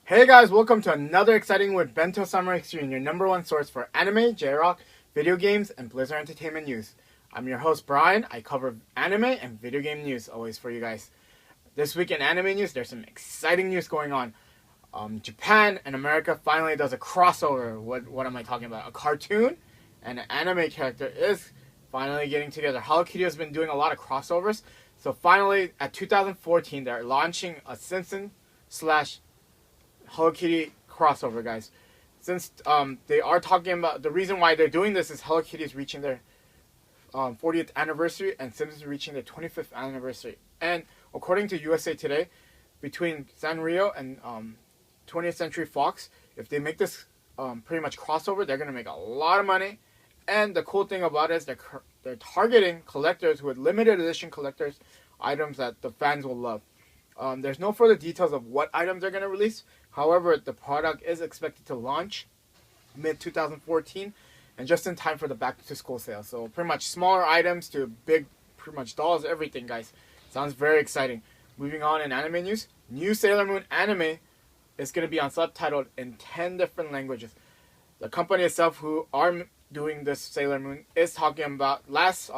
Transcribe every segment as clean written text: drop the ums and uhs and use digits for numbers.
Hey guys, welcome to another exciting with Bento Summer Xtreme, your number one source for anime, JRock, video games, and Blizzard Entertainment news. I'm your host Brian. I cover anime and video game news always for you guys. This week in anime news, there's some exciting news going on. Japan and America finally does a crossover. What am I talking about? A cartoon and an anime character is finally getting together. Hello Kitty has been doing a lot of crossovers. So finally, at 2014, they're launching a Simpsons slash Hello Kitty crossover, guys. Since they are talking about the reason why they're doing this is Hello Kitty is reaching their 40th anniversary and Simpsons reaching their 25th anniversary. And according to USA Today, between Sanrio and 20th Century Fox, if they make this pretty much crossover, they're gonna make a lot of money. And the cool thing about it is they're targeting collectors with limited edition collectors items that the fans will love. There's no further details of what items they're going to release. However, the product is expected to launch mid-2014 and just in time for the back-to-school sale. So pretty much smaller items to big, pretty much dolls, everything, guys. Sounds very exciting. Moving on in anime news, new Sailor Moon anime is going to be subtitled in 10 different languages. The company itself who are doing this Sailor Moon is talking about last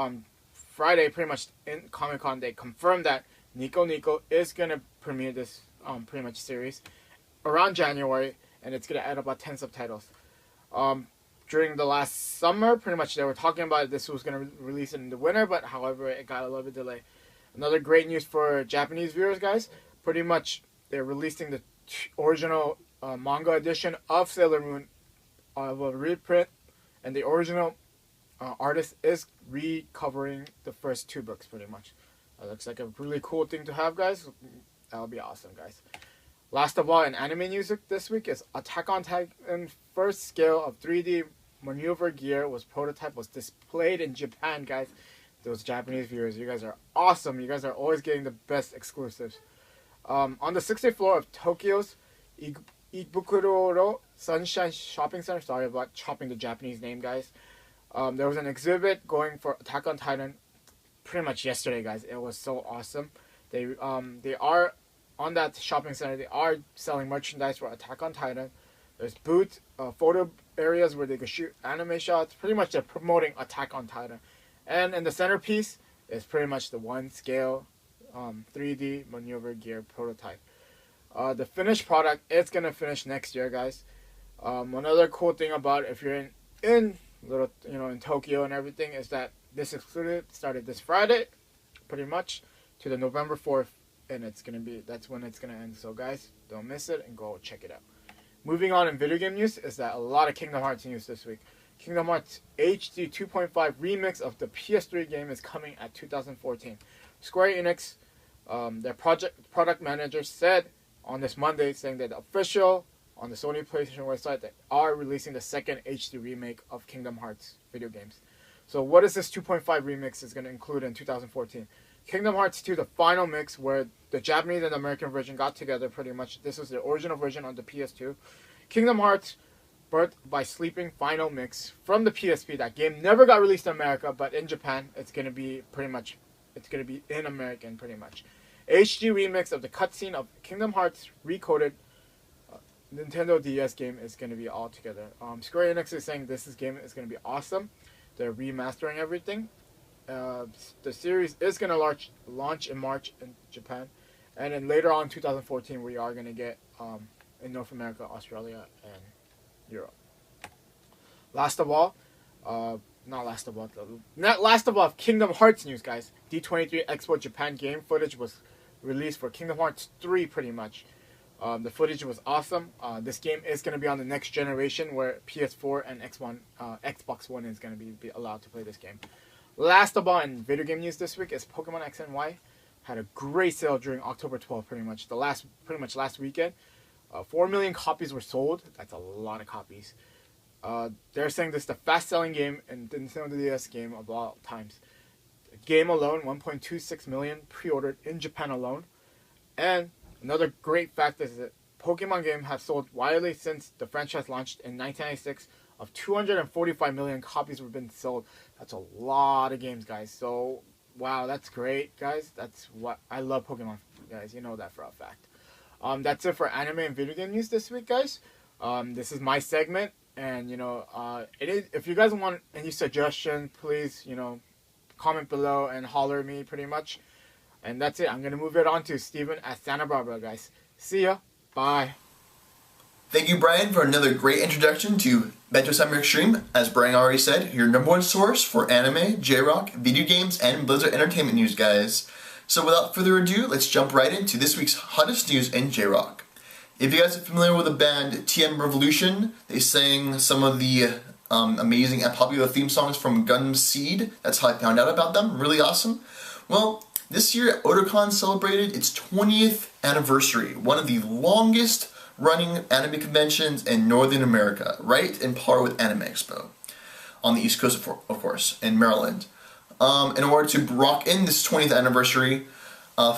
Friday, pretty much in Comic-Con, they confirmed that Nico Nico is going to premiere this pretty much series around January, and it's going to add about 10 subtitles. During the last summer, pretty much they were talking about this was going to release in the winter, but however, it got a little bit delayed. Another great news for Japanese viewers, guys. Pretty much they're releasing the original manga edition of Sailor Moon of a reprint, and the original artist is recovering the first two books, pretty much. Looks like a really cool thing to have, guys. That'll be awesome, guys. Last of all, in anime news this week is Attack on Titan first scale of 3D maneuver gear was displayed in Japan, guys. Those Japanese viewers, you guys are awesome. You guys are always getting the best exclusives. On the 60th floor of Tokyo's Ibukuro Sunshine Shopping Center. Sorry about chopping the Japanese name, guys. There was an exhibit going for Attack on Titan pretty much yesterday, guys. It was so awesome. They are on that shopping center. They are selling merchandise for Attack on Titan. There's booths, photo areas where they can shoot anime shots. Pretty much they're promoting Attack on Titan. And in the centerpiece is pretty much the one scale 3D maneuver gear prototype. The finished product is gonna finish next year, guys. Another cool thing about if you're in Tokyo and everything is that this exclusive started this Friday, pretty much, to the November 4th, and that's when it's gonna end. So guys, don't miss it and go check it out. Moving on in video game news is that a lot of Kingdom Hearts news this week. Kingdom Hearts HD 2.5 remix of the PS3 game is coming at 2014. Square Enix, their product manager said on this Monday, saying that official on the Sony PlayStation website they are releasing the second HD remake of Kingdom Hearts video games. So what is this 2.5 remix is going to include in 2014? Kingdom Hearts 2, the final mix where the Japanese and American version got together pretty much. This was the original version on the PS2. Kingdom Hearts Birth by Sleeping final mix from the PSP. That game never got released in America, but in Japan it's going to be in American pretty much. HD remix of the cutscene of Kingdom Hearts recoded Nintendo DS game is going to be all together. Square Enix is saying this game is going to be awesome. They're remastering everything. The series is going to launch in March in Japan. And then later on, 2014, we are going to get in North America, Australia, and Europe. Last of all, Kingdom Hearts news, guys. D23 Expo Japan game footage was released for Kingdom Hearts 3 pretty much. The footage was awesome. This game is going to be on the next generation where PS4 and Xbox One is going to be allowed to play this game. Last of all, in video game news this week is Pokemon X and Y had a great sale during October 12th, pretty much last weekend. 4 million copies were sold. That's a lot of copies. They're saying this is the fast-selling game in the Nintendo DS game of all times. The game alone, 1.26 million pre-ordered in Japan alone. And another great fact is that Pokemon games have sold widely since the franchise launched in 1996. Of 245 million copies have been sold. That's a lot of games, guys. So, wow, that's great, guys. That's what I love Pokemon, guys. You know that for a fact. That's it for anime and video game news this week, guys. This is my segment, and it is. If you guys want any suggestion, please comment below and holler at me, pretty much. And that's it. I'm gonna move it on to Steven at Santa Barbara, guys. See ya. Bye. Thank you, Brian, for another great introduction to Bento Summer Extreme. As Brian already said, your #1 source for anime, JRock, video games, and Blizzard Entertainment news, guys. So without further ado, let's jump right into this week's hottest news in JRock. If you guys are familiar with the band TM Revolution, they sang some of the amazing and popular theme songs from Gundam Seed. That's how I found out about them. Really awesome. Well, this year, Otakon celebrated its 20th anniversary, one of the longest running anime conventions in Northern America, right in par with Anime Expo, on the East Coast, of course, in Maryland. In order to rock in this 20th anniversary,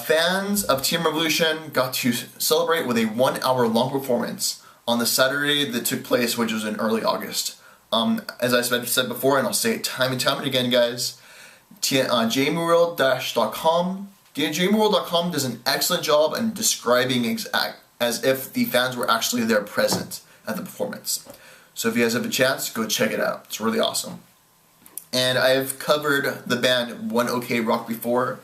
fans of TM Revolution got to celebrate with a 1-hour long performance on the Saturday that took place, which was in early August. As I said before, and I'll say it time and time and again, guys, jmural-.com. jmural.com does an excellent job in describing as if the fans were actually there present at the performance. So if you guys have a chance, go check it out. It's really awesome. And I've covered the band One OK Rock before.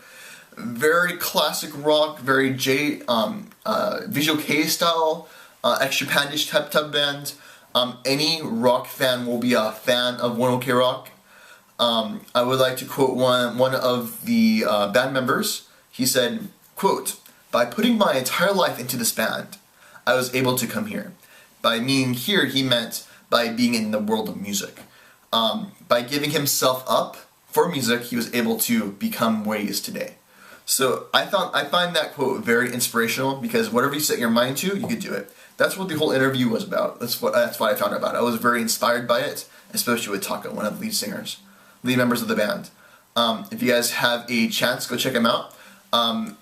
Very classic rock, very Visual K style, extra pandish type band. Any rock fan will be a fan of One OK Rock. I would like to quote one of the band members. He said, quote, "By putting my entire life into this band, I was able to come here." By meaning here, he meant by being in the world of music. By giving himself up for music, he was able to become where he is today. So I find that quote very inspirational, because whatever you set your mind to, you could do it. That's what the whole interview was about. That's what I found out about it. I was very inspired by it, especially with Taka, one of the lead members of the band. If you guys have a chance, go check them out.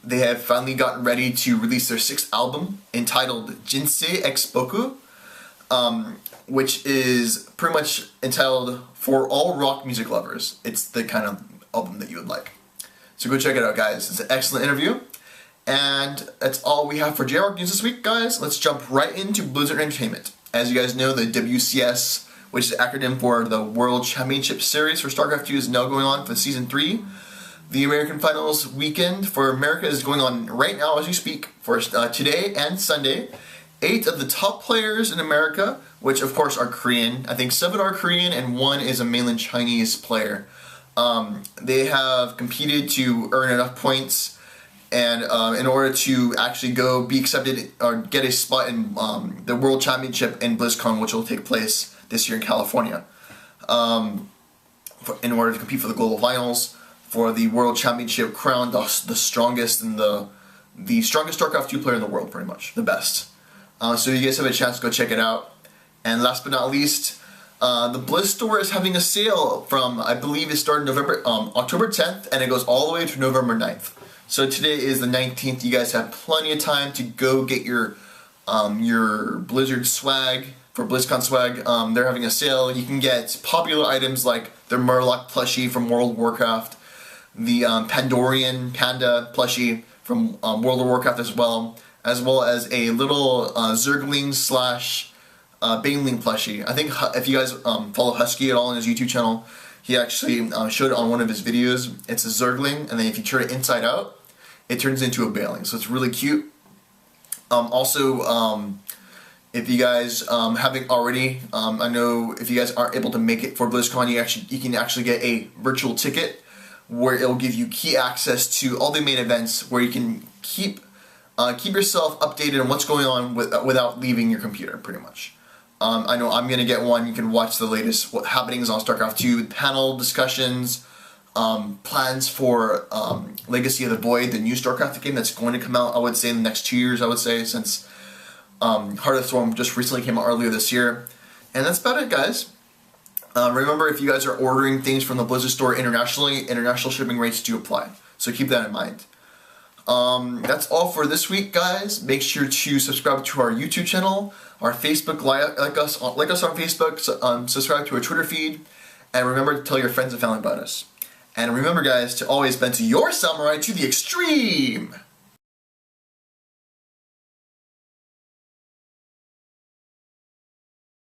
They have finally gotten ready to release their 6th album, entitled Jinsei X Boku, which is pretty much entitled for all rock music lovers. It's the kind of album that you would like. So go check it out, guys. It's an excellent interview. And that's all we have for JRock News this week, guys. Let's jump right into Blizzard Entertainment. As you guys know, the WCS, which is the acronym for the World Championship Series for StarCraft 2, is now going on for Season 3. The American Finals weekend for America is going on right now as we speak, for today and Sunday. 8 of the top players in America, which of course are Korean, I think 7 are Korean and 1 is a mainland Chinese player. They have competed to earn enough points, and in order to actually go be accepted or get a spot in the World Championship in BlizzCon, which will take place this year in California, in order to compete for the global finals for the World Championship crown, the strongest and the strongest StarCraft 2 player in the world, pretty much the best. So you guys have a chance to go check it out. And last but not least, the Blizz store is having a sale from, I believe it started October 10th, and it goes all the way to November 9th. So today is the 19th. You guys have plenty of time to go get your Blizzard swag, for BlizzCon swag. They're having a sale. You can get popular items like the Murloc plushie from World of Warcraft, the Pandorian Panda plushie from World of Warcraft as well as a little Zergling / Baneling plushie. I think if you guys follow Husky at all on his YouTube channel, he actually showed it on one of his videos. It's a Zergling, and then if you turn it inside out, it turns into a Baneling. So it's really cute. If you guys haven't already, I know if you guys aren't able to make it for BlizzCon, you can actually get a virtual ticket where it will give you key access to all the main events, where you can keep yourself updated on what's going on without leaving your computer, pretty much. I know I'm going to get one. You can watch the latest happenings on StarCraft 2, panel discussions, plans for Legacy of the Void, the new StarCraft game that's going to come out, I would say, in the next 2 years, since Heart of the Storm just recently came out earlier this year. And that's about it, guys. Remember, if you guys are ordering things from the Blizzard store internationally, international shipping rates do apply. So keep that in mind. That's all for this week, guys. Make sure to subscribe to our YouTube channel, our Facebook, like us on Facebook, subscribe to our Twitter feed, and remember to tell your friends and family about us. And remember, guys, to always bend to your samurai to the extreme!